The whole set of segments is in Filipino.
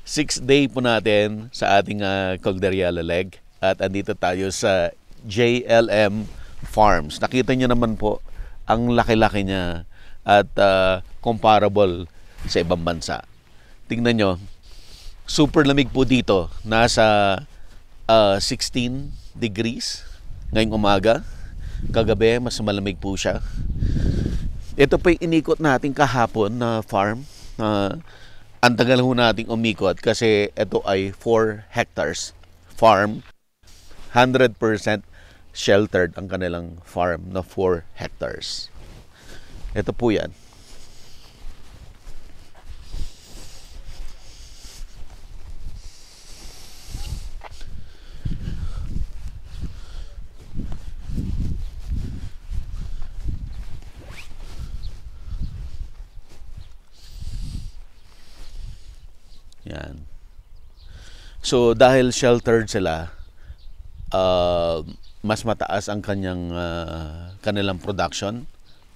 6th day po natin sa ating Calderia Laleg at andito tayo sa JLM Farms. Nakita niyo naman po ang laki-laki niya at comparable sa ibang bansa. Tingnan nyo, super lamig po dito. Nasa 16 degrees ngayong umaga. Kagabi, mas malamig po siya. Ito po yung inikot natin kahapon na farm. Ang tagal ho nating umikot kasi ito ay 4 hectares farm. 100% sheltered ang kanilang farm na 4 hectares. Ito po yan. Yan. So dahil sheltered sila, mas mataas ang kanilang production,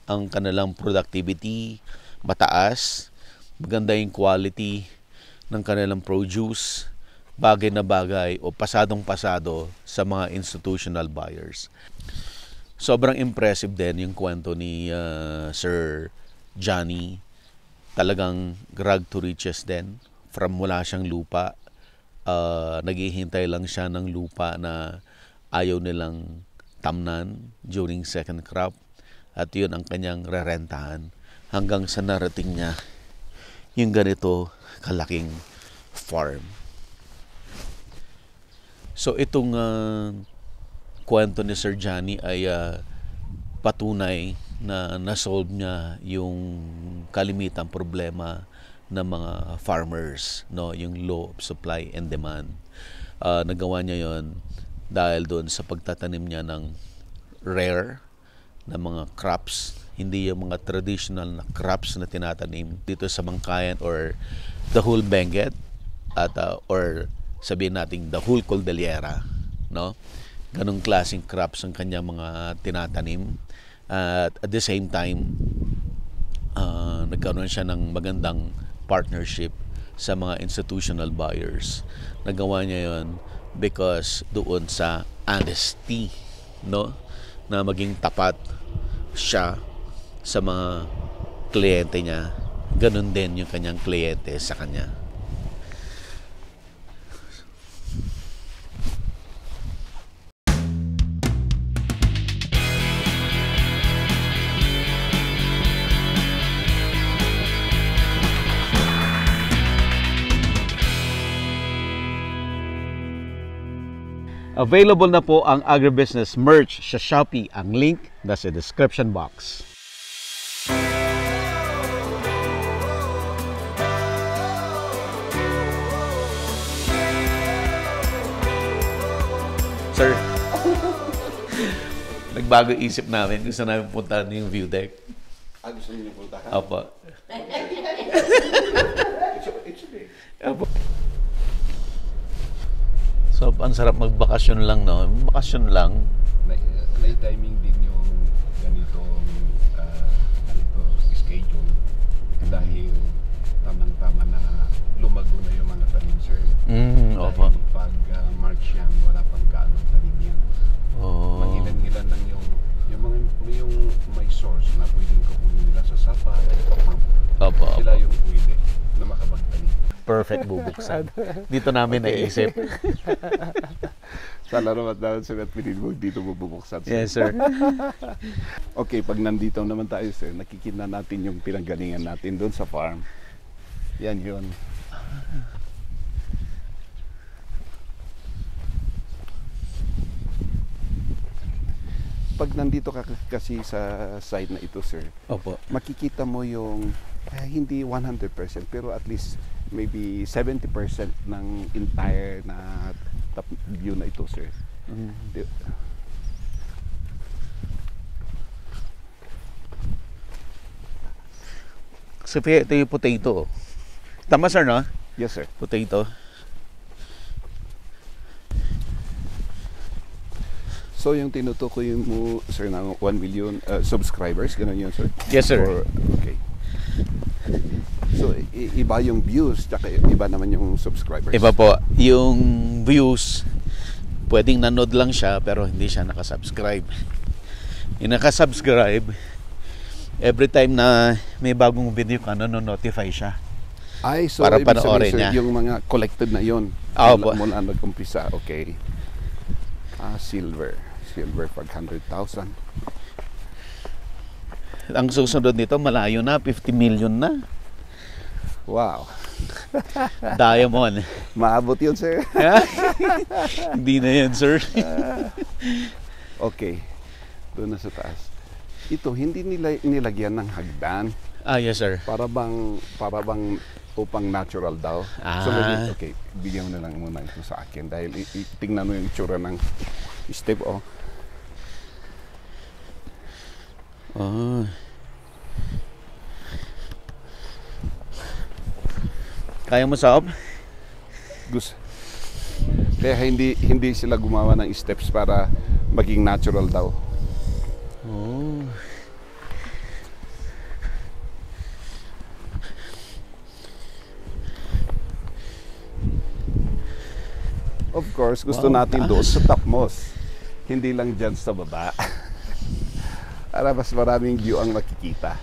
ang kanilang productivity mataas, maganda yung quality ng kanilang produce, bagay na bagay o pasadong-pasado sa mga institutional buyers. Sobrang impressive din yung kwento ni Sir Johnny. Talagang rag to riches din. From wala siyang lupa, naghihintay lang siya ng lupa na ayaw nilang tamnan during second crop at yun ang kanyang rerentahan hanggang sa narating niya yung ganito kalaking farm. So itong kwento ni Sir Johnny ay patunay na nasolve niya yung kalimitang problema ng mga farmers, no, yung low of supply and demand. Nagawa niya yon dahil doon sa pagtatanim niya ng rare na mga crops, hindi yung mga traditional na crops na tinatanim dito sa Bangkayan or the whole Benguet at or sabihin natin the whole Cordillera, no? Ganong klaseng crops ang kanya mga tinatanim. At the same time, nagkaroon siya ng magandang partnership sa mga institutional buyers. Nagawa niya yon because doon sa honesty, no, na maging tapat siya sa mga kliyente niya. Ganun din yung kanyang kliyente sa kanya. Available na po ang agribusiness merch sa Shopee. Ang link nasa description box. Sir, nagbago isip namin. Gusto namin puntahan yung view deck. Gusto niyo puntahan? Opo. Opo. So, ang sarap magbakasyon lang, no? Bakasyon lang. May timing din yung ganito schedule dahil tamang-tama na lumago na yung mga tanim, sir. Opo. Dahil pag March yan, wala pang kaanong tanim yan. Oh. Magilan-gilan lang yung may source na pwedeng kukunin nila sa Sapa. Opo. Sila yung pwede na makapagtanim. Perfect bubuksan. Dito namin naisip. Salamat naman sa pinilbog dito bubuksan. Yes, sir. Okay, pag nandito naman tayo, sir, nakikita natin yung pinanggalingan natin doon sa farm. Yan yun. Pag nandito ka kasi sa side na ito, sir, Opo. makikita mo yung hindi 100% pero at least maybe 70% ng entire na top view na ito, sir. So, ito yung potato. Tama, sir, no? Yes, sir. Potato. So, yung tinutukoy mo, sir, ng 1 million subscribers, gano'n yun, sir? Yes, sir. Okay. So, iba yung views, tsaka iba naman yung subscribers. Iba po, yung views, pwedeng nanood lang siya pero hindi siya nakasubscribe. Yung nakasubscribe, every time na may bagong video ka, notify siya. Ay, so para ibig panoorin sabihin, sir, niya. yung mga collected na yun. Opo. Mula nag-umpisa, okay. Silver 500,000. Ang susunod nito, malayo na, 50 million na. Wow. Diamond. Maabot yun, sir. Hindi na yan, sir. Okay. Doon na sa taas. Ito, hindi nila nilagyan ng hagdan. Yes, sir. Para bang upang natural daw. So, okay, bigyan mo na lang muna ito sa akin dahil tingnan mo yung itsura ng step, oh. Kaya mo sa Kaya hindi sila gumawa ng steps para maging natural daw. Of course, gusto natin doon sa topmost. Hindi lang dyan sa baba. Para mas maraming view ang makikita.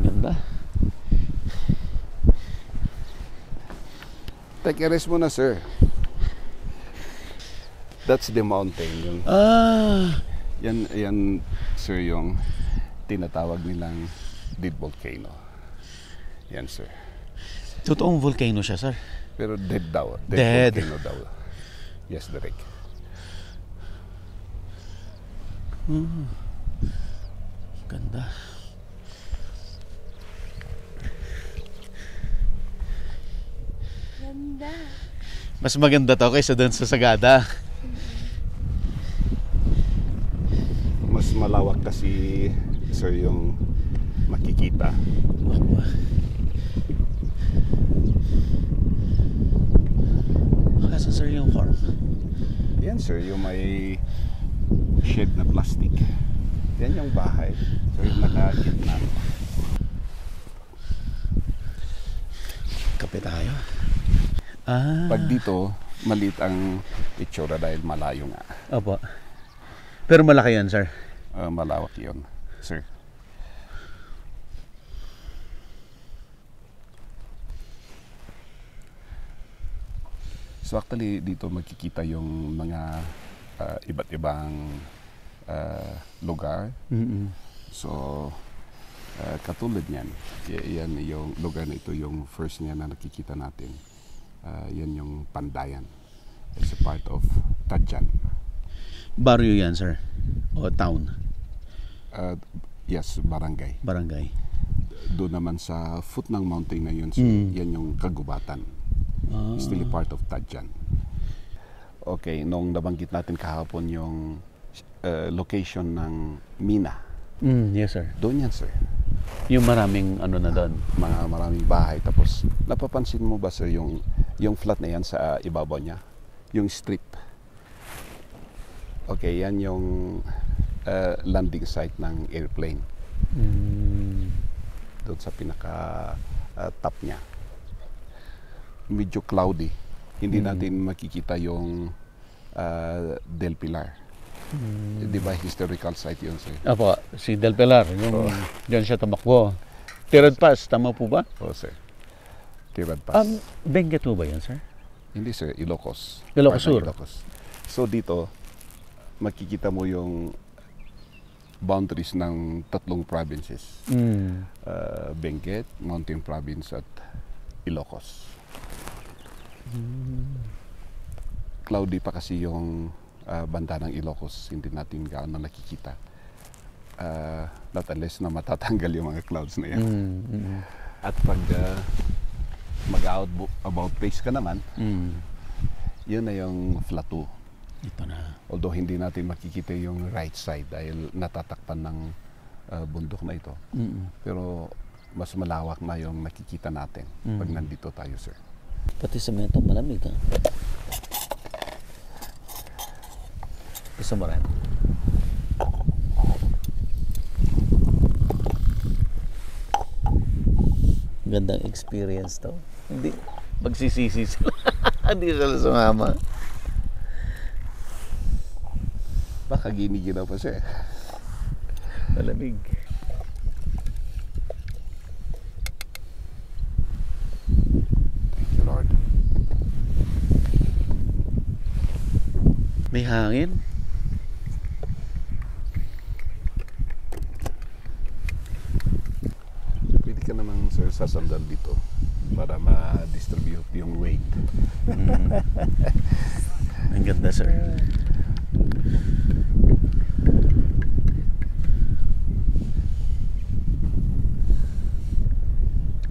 Ganda. Take a rest muna, sir. That's the mountain. Yan, sir, yung tinatawag nilang dead volcano. Yan, sir. Totoong volcano siya, sir. Pero dead daw. Dead. Volcano daw. Yes, direct. Ganda. Ganda. Mas maganda to kaysa dun sa Sagada. Mas malawak kasi, sir, yung makikita. Kasi, sir, yung farm. Yan, sir, yung may shed na plastic. Yan yung bahay. So, yung nakagitna. Kape tayo. Pag dito, maliit ang itsura dahil malayo nga. Opo. Pero malaki yan, sir. Malawak yun, sir. So actually dito makikita yung mga iba't ibang lugar. So katulad niyan, yan yung lugar na ito, yung first niya na nakikita natin. Yan yung Pandayan. It's a part of Tadjan. Barrio yan, sir? O town? Yes, barangay. Barangay. Doon naman sa foot ng mountain na yun, so yan yung Kagubatan. Still a part of Tadjan. Okay, nung nabanggit natin kahapon yung location ng Mina. Yes, sir. Doon yan, sir. Yung maraming ano na doon? Maraming bahay. Tapos, napapansin mo ba, sir, yung flat na yan sa ibabaw niya? Yung strip. Okay, yan yung landing site ng airplane. Doon sa pinaka-top niya. Medyo cloudy. Hindi natin makikita yung Del Pilar. Di ba historical site yun, sir? Apo, si Del Pilar. Yung diyan siya tumakbo. Tirad Pass, tama po ba? Oo, sir. Tirad Pass. Benguet po ba yan, sir? Hindi, sir. Ilocos. Ilocos Part ng Sur. Ilocos. So dito, makikita mo yung boundaries ng tatlong provinces. Benguet, Mountain Province at Ilocos. Cloudy pa kasi yung banda ng Ilocos, hindi natin gaano nakikita. Not unless na matatanggal yung mga clouds na yan. At pag mag-about face ka naman, yun na yung Flato. Ito na. Although hindi natin makikita yung right side dahil natatakpan ng bundok na ito. Pero mas malawak na yung nakikita natin pag nandito tayo, sir. Pati semento malamig ha. Gusto mo rin? Gandang experience to. Hindi, magsisisi sila. Hindi sila sumama. Baka giniginaw pa siya. Malamig. Thank you, Lord. May hangin. Pwede ka namang, sir, sasandal dito para ma-distribute yung weight. Ang ganda, sir.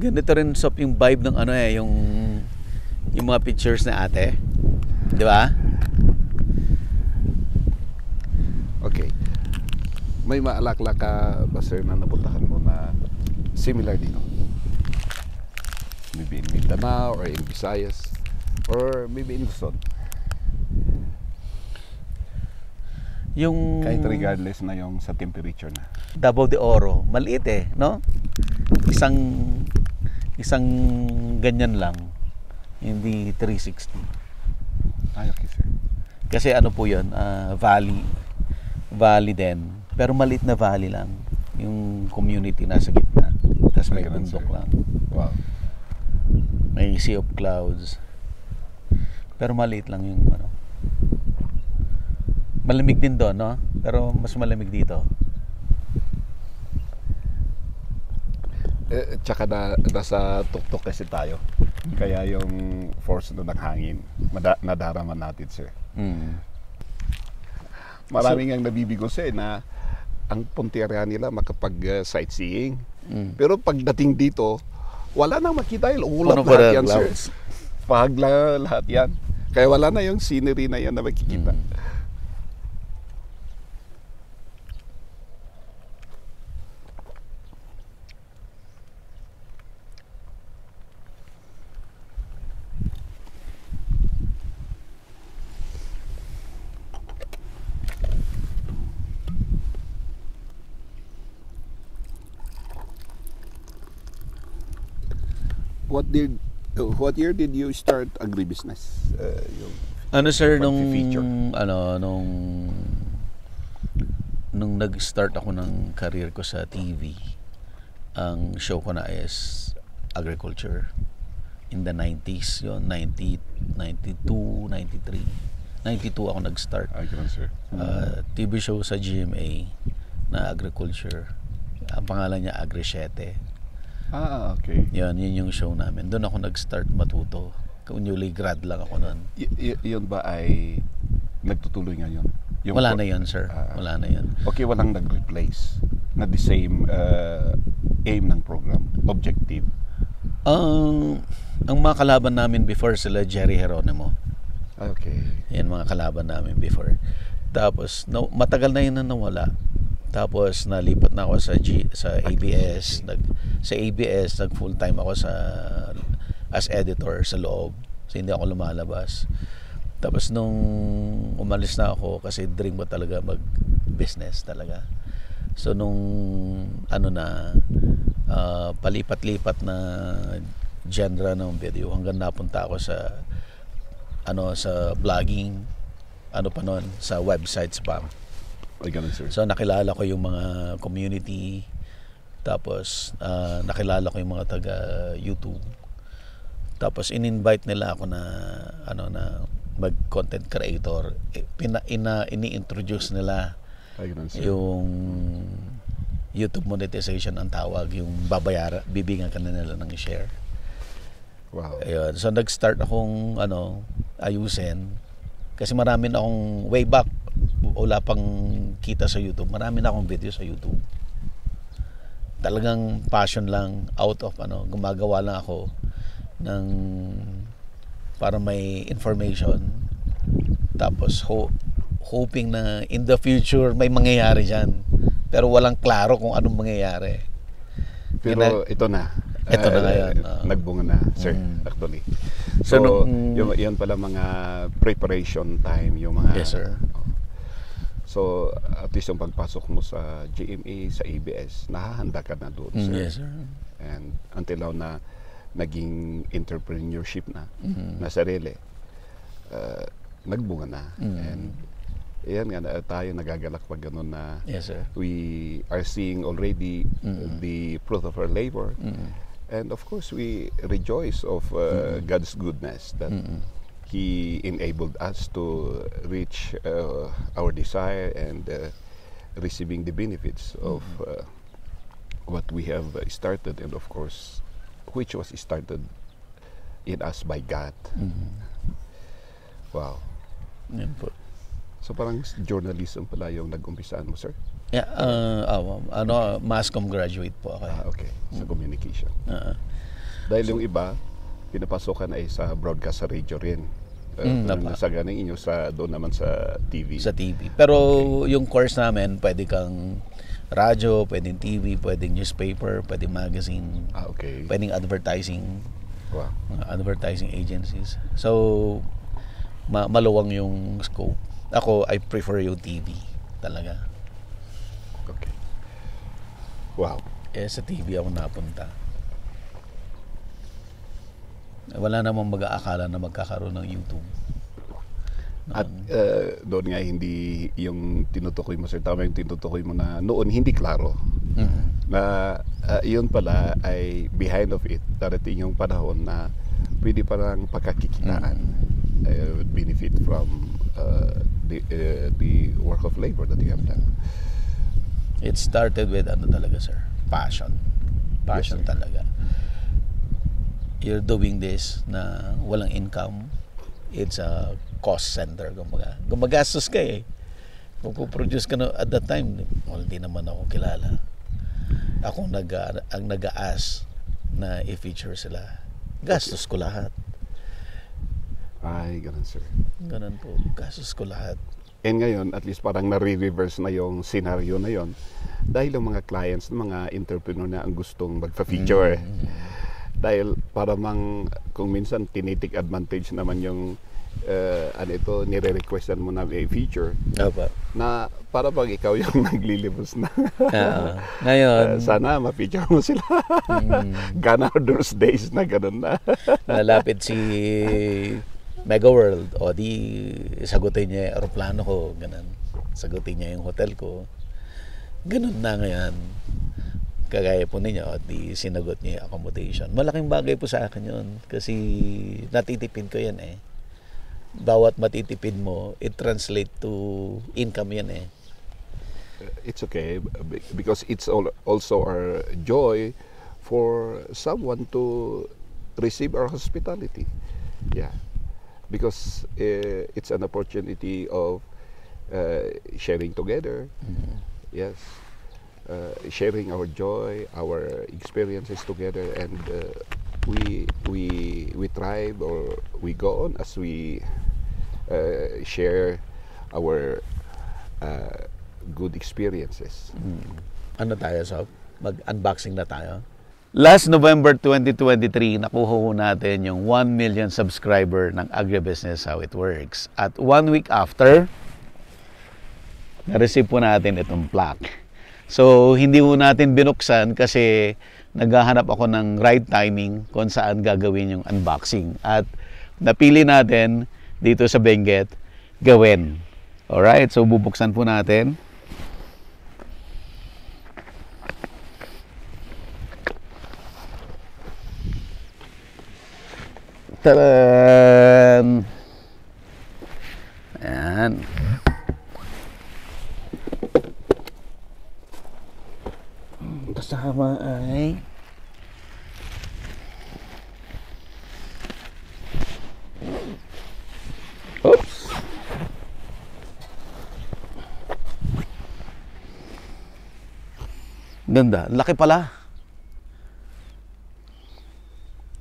Ganito rin Sop yung vibe ng ano yung mga pictures na ate. Di ba? Okay. May maalala ka ba, sir, na napuntahan mo na similar dito? Maybe in Mindanao or in Visayas or maybe in Luzon. Yung Kahit regardless na yung sa temperature na. Davao de Oro, maliit no? Isang ganyan lang. Hindi 360. Ay, okay, sir. Kasi ano po 'yun, valley din. Pero maliit na valley lang. Yung community nasa gitna. Tapos may Ay, ganun, bundok sir. lang. Wow. May sea of clouds. Pero maliit lang yung ano. Malamig din doon, no? Pero mas malamig dito. Tsaka nasa tuktok kasi tayo. Kaya yung force ng hangin, nadarama natin, sir. Maraming ang nabibigo sir na ang punteriya nila makapag-sightseeing. Pero pagdating dito, wala nang makita yung ulap lahat yan, sir. Pahagla lahat yan. Kaya wala na yung scenery na yan na makikita. What year did you start agribusiness? Yung Ano sir pag-feature? nung nag-start ako ng career ko sa TV, ang show ko na is agriculture in the 90s, yun 90, 92, 93. 92 ako nag-start. Ay, ganun, sir. TV show sa GMA na agriculture. Ang pangalan niya Agri-7. Okay. Yun yung show namin. Doon ako nag-start matuto. Newly grad lang ako noon. Yun ba ay nagtutuloy ngayon? Wala na yun, sir. Wala na yun. Okay, walang nag-replace na the same aim ng program, objective. Ang mga kalaban namin before sila Jerry Geronimo. Okay. Yan mga kalaban namin before. Tapos matagal na yun na nawala. Tapos nalipat na ako sa ABS. Sa ABS nag full time ako as editor sa loob. So hindi ako lumalabas. Tapos nung umalis na ako kasi dream ko talaga mag-business talaga. So nung palipat-lipat na genre ng video hanggang napunta ako sa vlogging sa websites pa. Ay, ganun, sir. So nakilala ko yung mga community, tapos nakilala ko yung mga taga YouTube. Tapos in-invite nila ako na mag-content creator. Ini-introduce nila Ay, ganun, sir. yung YouTube monetization ang tawag, yung bibigyan ka na nila ng share. Wow. Ayun. So nag-start akong ayusin kasi marami na akong way back, wala pang kita sa YouTube. Marami na akong video sa YouTube. Talagang passion lang, out of gumagawa lang ako ng para may information. Tapos hoping na in the future may mangyayari diyan. Pero walang klaro kung anong mangyayari. Pero ito na. Ito na ngayon. Nagbunga na, sir, actually. So, yun pala mga preparation time, yung mga... Yes, sir. So, at least yung pagpasok mo sa GMA, sa ABS, nahahanda ka na doon, sir. Yes, sir. And until now na naging entrepreneurship na, na sarili, nagbunga na. And yan nga, tayo nagagalak pag ganun na Yes, sir. we are seeing already the fruit of our labor. And of course, we rejoice of God's goodness that He enabled us to reach our desire and receiving the benefits of what we have started, and of course, which was started in us by God. Wow. Yan po. So parang journalism pala yung nag-umpisaan mo, sir? Yeah, mass comm graduate po ako. Okay, sa communication. Dahil yung iba, pinapasokan ay sa broadcast sa radio rin. Sa ganing inyo doon naman sa TV. Sa TV. Pero yung course namin, pwede kang radyo, pwedeng TV, pwedeng newspaper, pwedeng magazine, okay. pwedeng advertising, wow. Advertising agencies. So, maluwang yung scope. Ako, I prefer yung TV talaga. Okay. Wow. Sa TV ako napunta. Wala namang mag-aakala na magkakaroon ng YouTube. At doon nga hindi yung tinutukoy mo, sir, tama yung tinutukoy mo na noon hindi klaro. Na yun pala ay behind of it, darating yung panahon na pwede parang pagkakikitaan. Would benefit from the work of labor that you have done. It started with talaga, sir? Passion. Passion, yes, talaga. You're doing this na walang income. It's a cost center. Gumagastos ka eh. Kung produce ka na at that time, hindi naman ako kilala. Ako ang nag-a-ask na i-feature sila. Gastos ko lahat. Ay, ganun, sir. Ganun po. Gastos ko lahat. And ngayon, at least parang nare-reverse na yung scenario na yon dahil yung mga clients, mga entrepreneur na ang gustong magpa-feature. Dahil para kung minsan tinitik advantage naman yung nire-requestan mo na i-feature. Na para pag ikaw yung naglilibos na. Ngayon, sana ma-feature mo sila. Gana those days na ganun na. Nalapit si Mega World, o di sagutin niya yung aeroplano ko, ganun. Sagutin niya yung hotel ko. Ganun na ngayon. Kagaya po ninyo, o di sinagot niya yung accommodation. Malaking bagay po sa akin yun. Kasi natitipid ko yan eh. Bawat matitipid mo, it translate to income yan eh. It's okay because it's also our joy for someone to receive our hospitality. Yeah. Because it's an opportunity of sharing together. Yes. Sharing our joy, our experiences together, and we thrive or we go on as we share our good experiences. Ano tayo, Sob? Mag-unboxing na tayo. Last November 2023, nakuha ho natin yung 1 million subscriber ng Agribusiness How It Works. At 1 week after, na-receive po natin itong plaque. So, hindi po natin binuksan kasi naghahanap ako ng right timing kung saan gagawin yung unboxing. At napili natin dito sa Benguet, gawin. Alright, so bubuksan po natin. Taran! Ayan. Kasama ay oops. Ganda. Laki pala.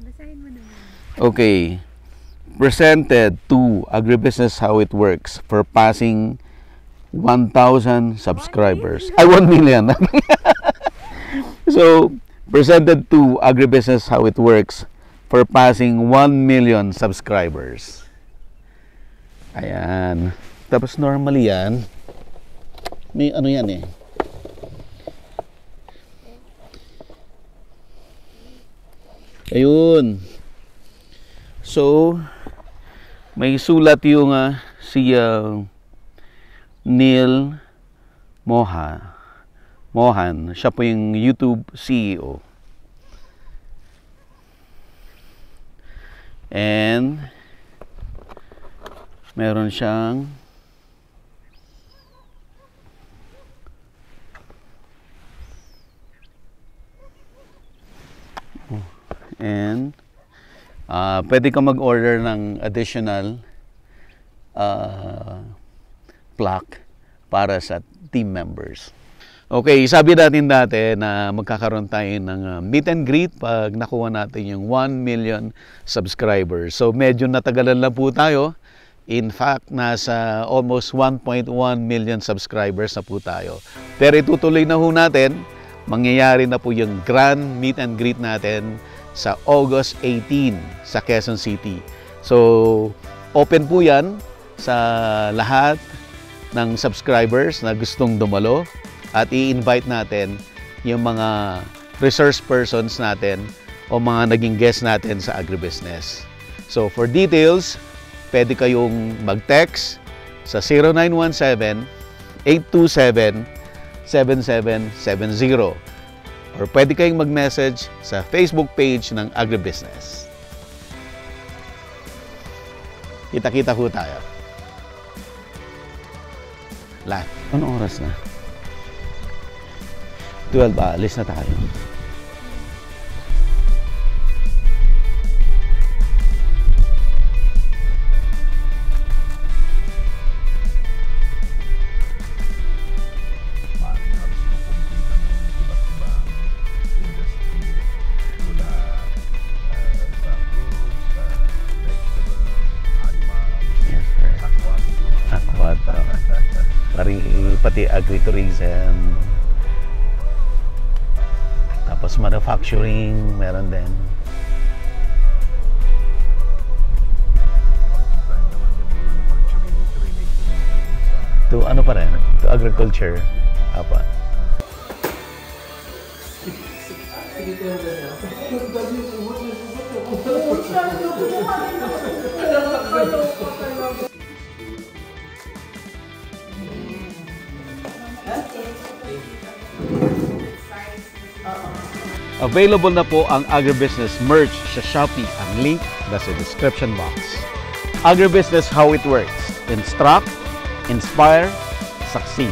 Basahin mo naman. Okay. Presented to Agribusiness How It Works for passing 1,000 subscribers. 1 million. So, presented to Agribusiness How It Works for passing 1 million subscribers. Ayan. Tapos normally yan, may ano yan eh. Ayun. So, may sulat yung si Neil Mohan. Siya po yung YouTube CEO. And meron siyang pwede ka mag-order ng additional plaque para sa team members. Okay, sabi natin dati na magkakaroon tayo ng meet and greet pag nakuha natin yung 1 million subscribers. So medyo natagalan na po tayo. In fact, nasa almost 1.1 million subscribers na po tayo. Pero itutuloy na po natin. Mangyayari na po yung grand meet and greet natin sa August 18 sa Quezon City. So, open po yan sa lahat ng subscribers na gustong dumalo. At i-invite natin yung mga resource persons natin o mga naging guest natin sa agribusiness. So for details, pwede kayong mag-text sa 0917-827-7770 or pwede kayong mag-message sa Facebook page ng agribusiness. Kita-kita ho tayo. Lahat. Anong oras na? 12, alis na tayo. Yes, sir. Aquat. Pati agritourism. Tapos manufacturing, meron din. To ano pa rin? To agriculture. Apa. Available na po ang Agribusiness merch sa Shopee. Ang link nasa description box. Agribusiness, how it works. Instruct, inspire, succeed.